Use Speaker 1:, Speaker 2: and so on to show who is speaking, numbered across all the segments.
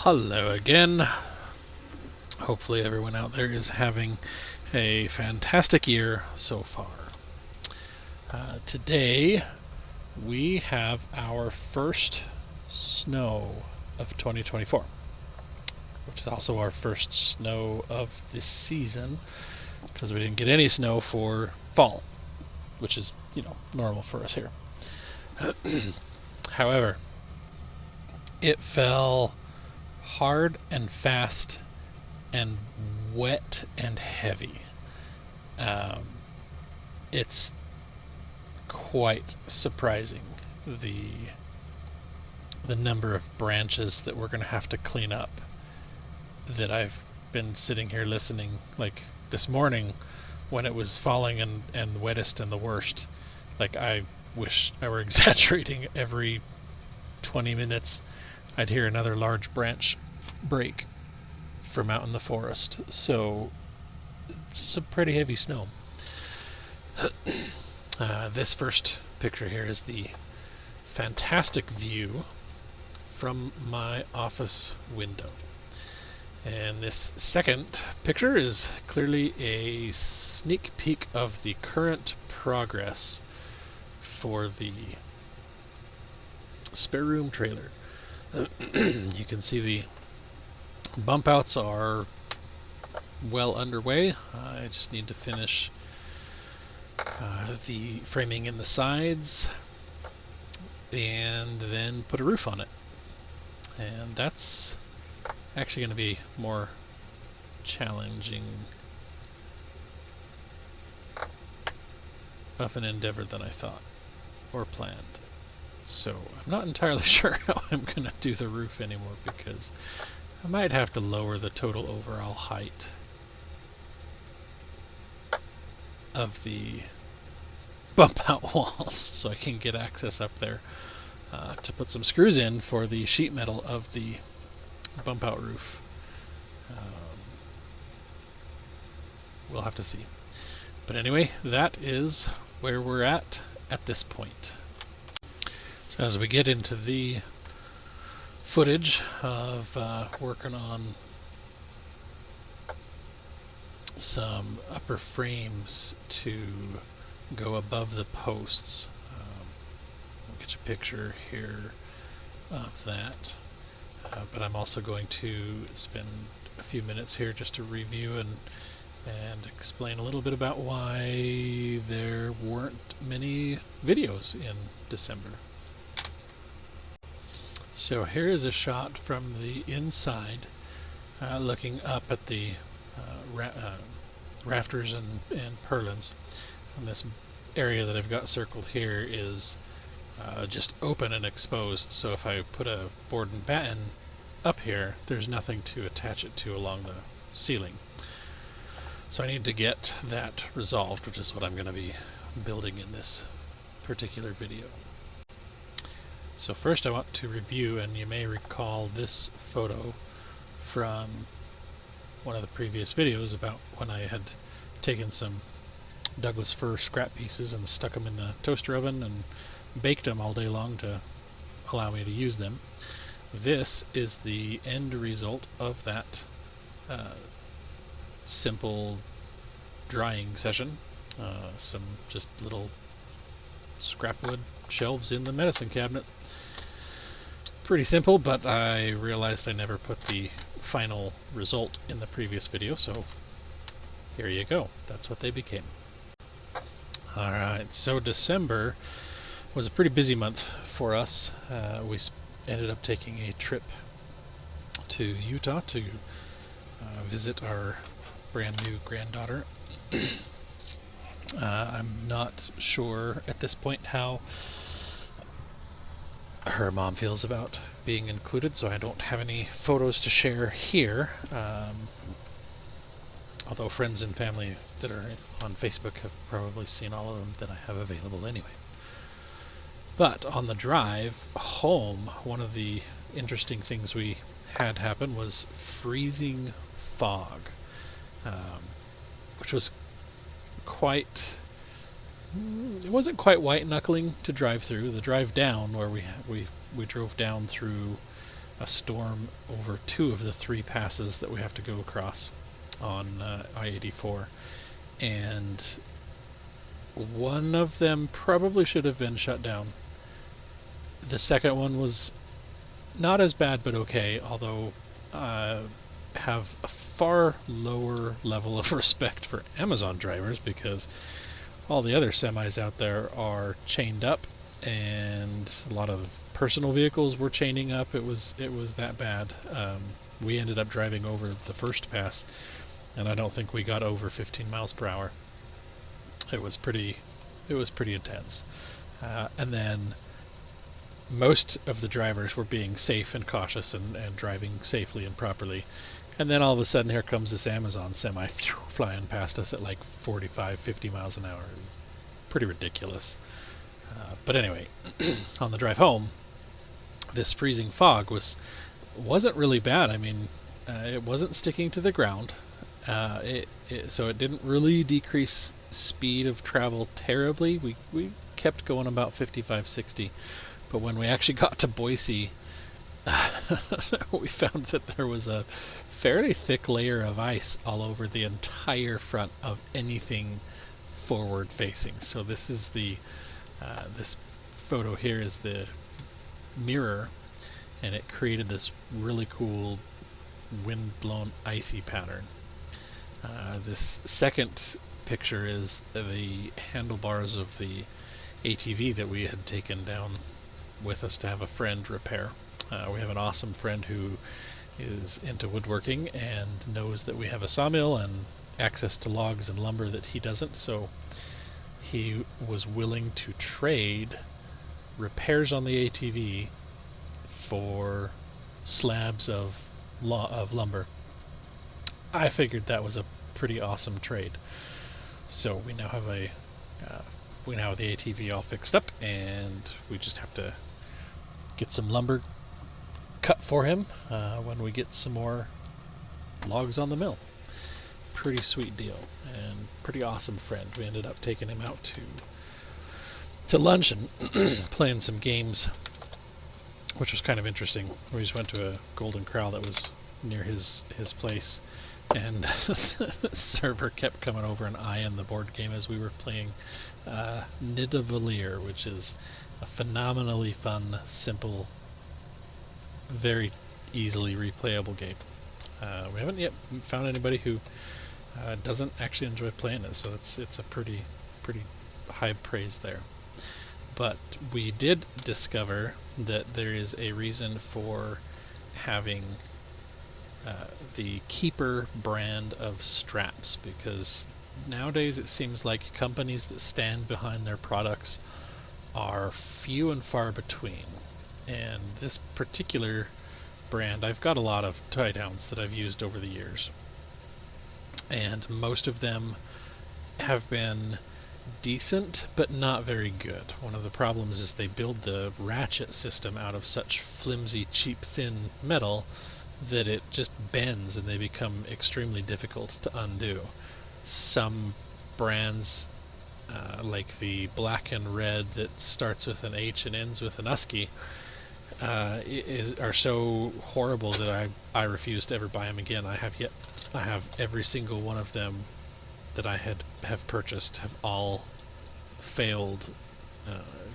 Speaker 1: Hello again. Hopefully everyone out there is having a fantastic year so far. Today we have our first snow of 2024, which is also our first snow of this season because we didn't get any snow for fall, which is, normal for us here. However, it fell hard and fast and wet and heavy. It's quite surprising the number of branches that we're going to have to clean up that I've been sitting here listening. Like this morning when it was falling and wettest and the worst, like I wish I were exaggerating. Every 20 minutes I'd hear another large branch break from out in the forest. So it's some pretty heavy snow. This first picture here is the fantastic view from my office window. And this second picture is clearly a sneak peek of the current progress for the spare room trailer. You can see the bump outs are well underway. I just need to finish the framing in the sides and then put a roof on it. And that's actually going to be more challenging of an endeavor than I thought or planned. So I'm not entirely sure how I'm going to do the roof anymore, because I might have to lower the total overall height of the bump out walls so I can get access up there to put some screws in for the sheet metal of the bump out roof. We'll have to see. But anyway, that is where we're at this point. So as we get into the footage of working on some upper frames to go above the posts, I'll get you a picture here of that. But I'm also going to spend a few minutes here just to review and explain a little bit about why there weren't many videos in December. So here is a shot from the inside, looking up at the rafters and purlins. And this area that I've got circled here is just open and exposed, so if I put a board and batten up here, there's nothing to attach it to along the ceiling. So I need to get that resolved, which is what I'm going to be building in this particular video. So first I want to review, and you may recall this photo from one of the previous videos about when I had taken some Douglas fir scrap pieces and stuck them in the toaster oven and baked them all day long to allow me to use them. This is the end result of that simple drying session. Some just little scrap wood shelves in the medicine cabinet. Pretty simple, but I realized I never put the final result in the previous video, so here you go. That's what they became. Alright, so December was a pretty busy month for us. We ended up taking a trip to Utah to visit our brand new granddaughter. I'm not sure at this point how her mom feels about being included, so I don't have any photos to share here. Although friends and family that are on Facebook have probably seen all of them that I have available anyway. But on the drive home, one of the interesting things we had happen was freezing fog, which was it wasn't quite white knuckling to drive through. The drive down, where we drove down through a storm over 2 of the 3 passes that we have to go across on I-84, and one of them probably should have been shut down. The second one was not as bad, but okay, although have a far lower level of respect for Amazon drivers, because all the other semis out there are chained up, and a lot of personal vehicles were chaining up. It was that bad. We ended up driving over the first pass, and I don't think we got over 15 miles per hour. It was pretty intense. And then most of the drivers were being safe and cautious and driving safely and properly. And then all of a sudden, here comes this Amazon semi flying past us at like 45, 50 miles an hour. It was pretty ridiculous. But anyway, on the drive home, this freezing fog wasn't really bad. I mean, it wasn't sticking to the ground. So it didn't really decrease speed of travel terribly. We kept going about 55, 60. But when we actually got to Boise, we found that there was a fairly thick layer of ice all over the entire front of anything forward facing. So this is this photo here is the mirror, and it created this really cool wind-blown icy pattern. This second picture is the handlebars of the ATV that we had taken down with us to have a friend repair. We have an awesome friend who is into woodworking and knows that we have a sawmill and access to logs and lumber that he doesn't, so he was willing to trade repairs on the ATV for slabs of lumber. I figured that was a pretty awesome trade. So we now have the ATV all fixed up, and we just have to get some lumber cut for him when we get some more logs on the mill. Pretty sweet deal, and pretty awesome friend. We ended up taking him out to lunch and playing some games, which was kind of interesting. We just went to a Golden Corral that was near his place, and the server kept coming over and eyeing the board game as we were playing Nidavellir, which is a phenomenally fun, simple, very easily replayable game. We haven't yet found anybody who doesn't actually enjoy playing it, so it's a pretty high praise there. But we did discover that there is a reason for having the Keeper brand of straps, because nowadays it seems like companies that stand behind their products are few and far between. And this particular brand, I've got a lot of tie downs that I've used over the years, and most of them have been decent but not very good. One of the problems is they build the ratchet system out of such flimsy, cheap, thin metal that it just bends and they become extremely difficult to undo. Some brands, like the black and red that starts with an H and ends with an USCII, are so horrible that I refuse to ever buy them again. I have every single one of them that I have purchased have all failed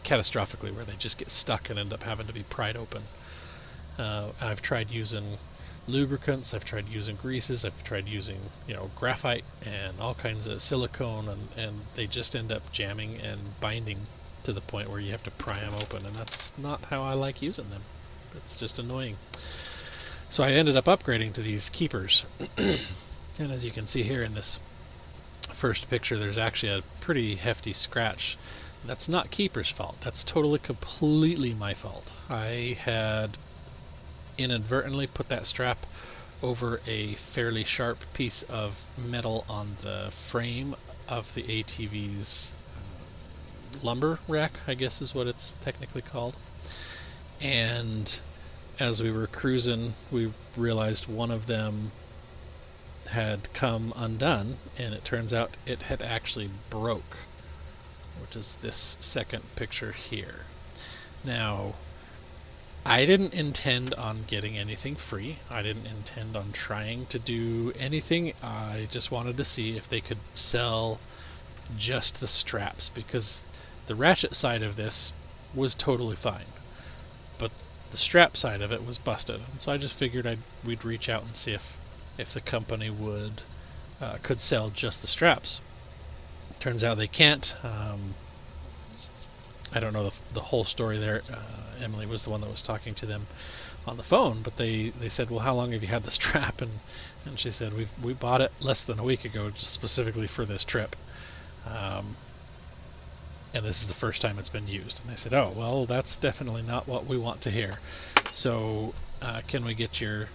Speaker 1: catastrophically, where they just get stuck and end up having to be pried open. I've tried using lubricants, I've tried using greases, I've tried using graphite and all kinds of silicone, and they just end up jamming and binding to the point where you have to pry them open, and that's not how I like using them. It's just annoying. So I ended up upgrading to these Keepers. And as you can see here in this first picture, there's actually a pretty hefty scratch. That's not Keeper's fault. That's totally, completely my fault. I had inadvertently put that strap over a fairly sharp piece of metal on the frame of the ATV's lumber rack, I guess is what it's technically called. And as we were cruising, we realized one of them had come undone, and it turns out it had actually broke, which is this second picture here. Now, I didn't intend on getting anything free. I didn't intend on trying to do anything. I just wanted to see if they could sell just the straps, because the ratchet side of this was totally fine, but the strap side of it was busted. And so I just figured we'd reach out and see if the company could sell just the straps. Turns out they can't. I don't know the whole story there. Emily was the one that was talking to them on the phone, but they said, well, how long have you had this strap? And she said, we bought it less than a week ago, just specifically for this trip. And this is the first time it's been used. And they said, oh, well, that's definitely not what we want to hear. So can we get your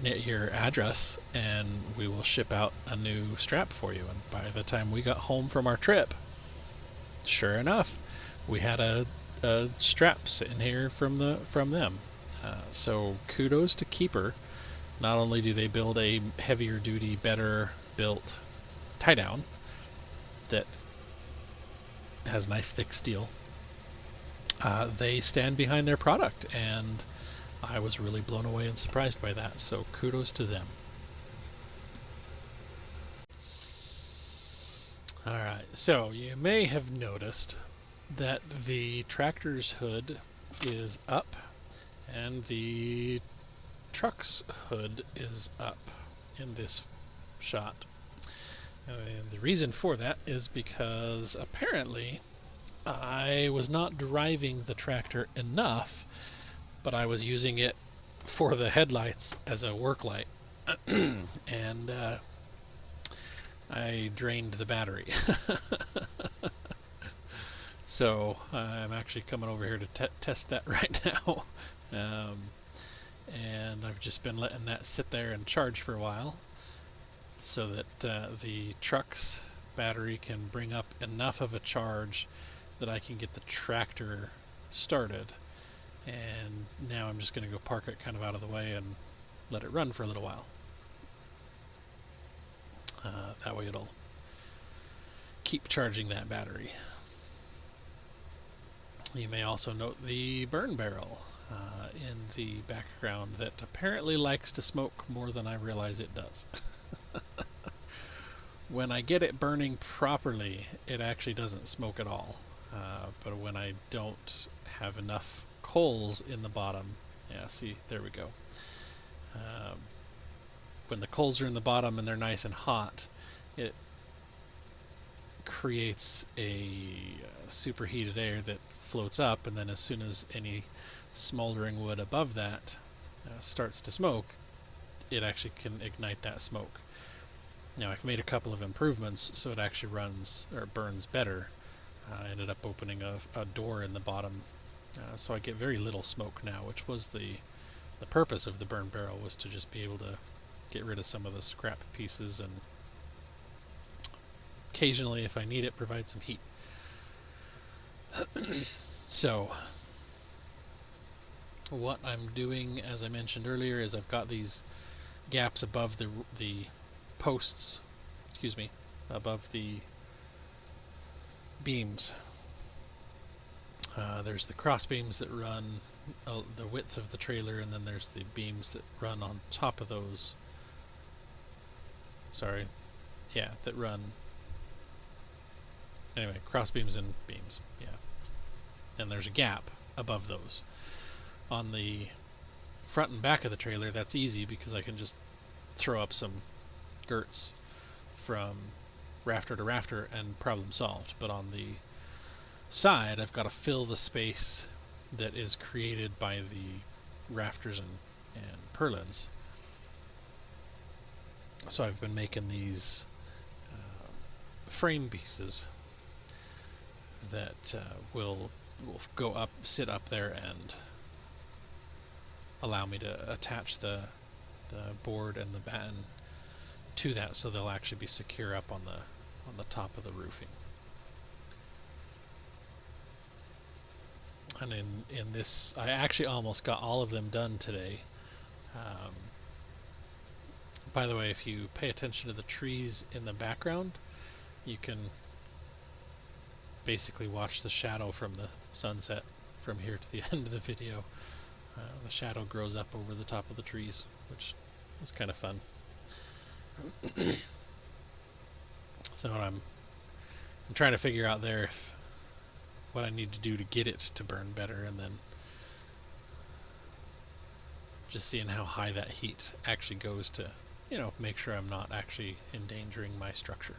Speaker 1: address, and we will ship out a new strap for you. And by the time we got home from our trip, sure enough, we had a strap sitting here from them. So kudos to Keeper. Not only do they build a heavier duty, better built tie down that has nice thick steel, they stand behind their product, and I was really blown away and surprised by that, so kudos to them. Alright, so you may have noticed that the tractor's hood is up and the truck's hood is up in this shot. And the reason for that is because apparently I was not driving the tractor enough, but I was using it for the headlights as a work light. And I drained the battery. So I'm actually coming over here to test that right now. And I've just been letting that sit there and charge for a while, so that the truck's battery can bring up enough of a charge that I can get the tractor started. And now I'm just going to go park it kind of out of the way and let it run for a little while. That way it'll keep charging that battery. You may also note the burn barrel in the background that apparently likes to smoke more than I realize it does. When I get it burning properly, it actually doesn't smoke at all. But when I don't have enough coals in the bottom, yeah, see, there we go. When the coals are in the bottom and they're nice and hot, it creates a superheated air that floats up, and then as soon as any smoldering wood above that starts to smoke, it actually can ignite that smoke. Now I've made a couple of improvements so it actually runs or burns better. I ended up opening a door in the bottom, so I get very little smoke now, which was the purpose of the burn barrel, was to just be able to get rid of some of the scrap pieces and occasionally, if I need it, provide some heat. So what I'm doing, as I mentioned earlier, is I've got these gaps above the posts, above the beams. There's the cross beams that run the width of the trailer, and then there's the beams that run on top of those. That run. Anyway, cross beams and beams, yeah. And there's a gap above those. On the front and back of the trailer, that's easy because I can just throw up some girts from rafter to rafter and problem solved. But on the side, I've got to fill the space that is created by the rafters and purlins. So I've been making these frame pieces that will go up, sit up there, and allow me to attach the board and the batten to that, so they'll actually be secure up on the top of the roofing. And in this, I actually almost got all of them done today. By the way, if you pay attention to the trees in the background, you can basically watch the shadow from the sunset from here to the end of the video. The shadow grows up over the top of the trees, which was kind of fun. So I'm trying to figure out there what I need to do to get it to burn better, and then just seeing how high that heat actually goes to, make sure I'm not actually endangering my structure.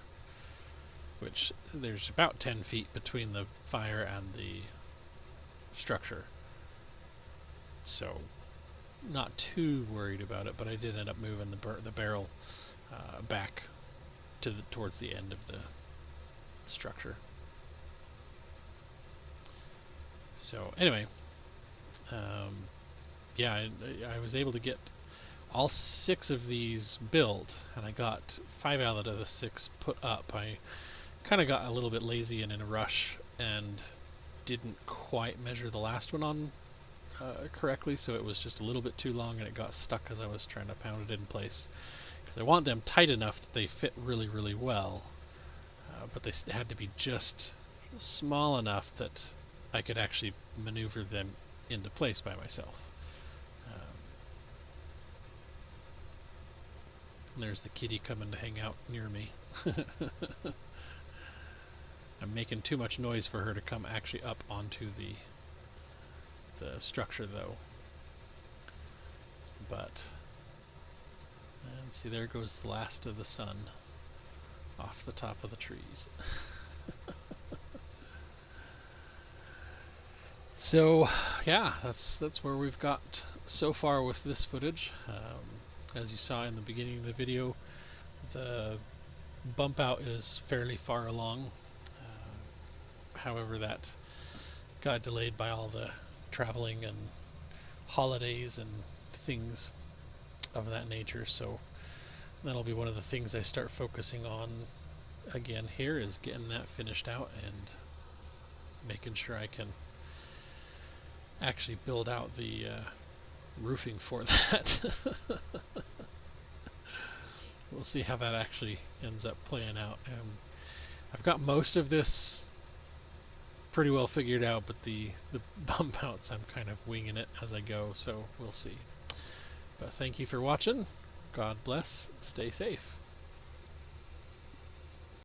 Speaker 1: Which, there's about 10 feet between the fire and the structure. So, not too worried about it, but I did end up moving the barrel back to towards the end of the structure. So anyway, yeah, I was able to get all 6 of these built, and I got 5 out of the 6 put up. I kind of got a little bit lazy and in a rush and didn't quite measure the last one on correctly, so it was just a little bit too long and it got stuck as I was trying to pound it in place. Because I want them tight enough that they fit really, really well, but they had to be just small enough that I could actually maneuver them into place by myself. There's the kitty coming to hang out near me. I'm making too much noise for her to come actually up onto the structure, though. But, and see, there goes the last of the sun off the top of the trees. So, yeah, that's where we've got so far with this footage. As you saw in the beginning of the video, the bump out is fairly far along. However, that got delayed by all the traveling and holidays and things of that nature, so that'll be one of the things I start focusing on again here, is getting that finished out and making sure I can actually build out the roofing for that. We'll see how that actually ends up playing out. I've got most of this pretty well figured out, but the bump outs, I'm kind of winging it as I go, so we'll see. But thank you for watching. God bless. Stay safe.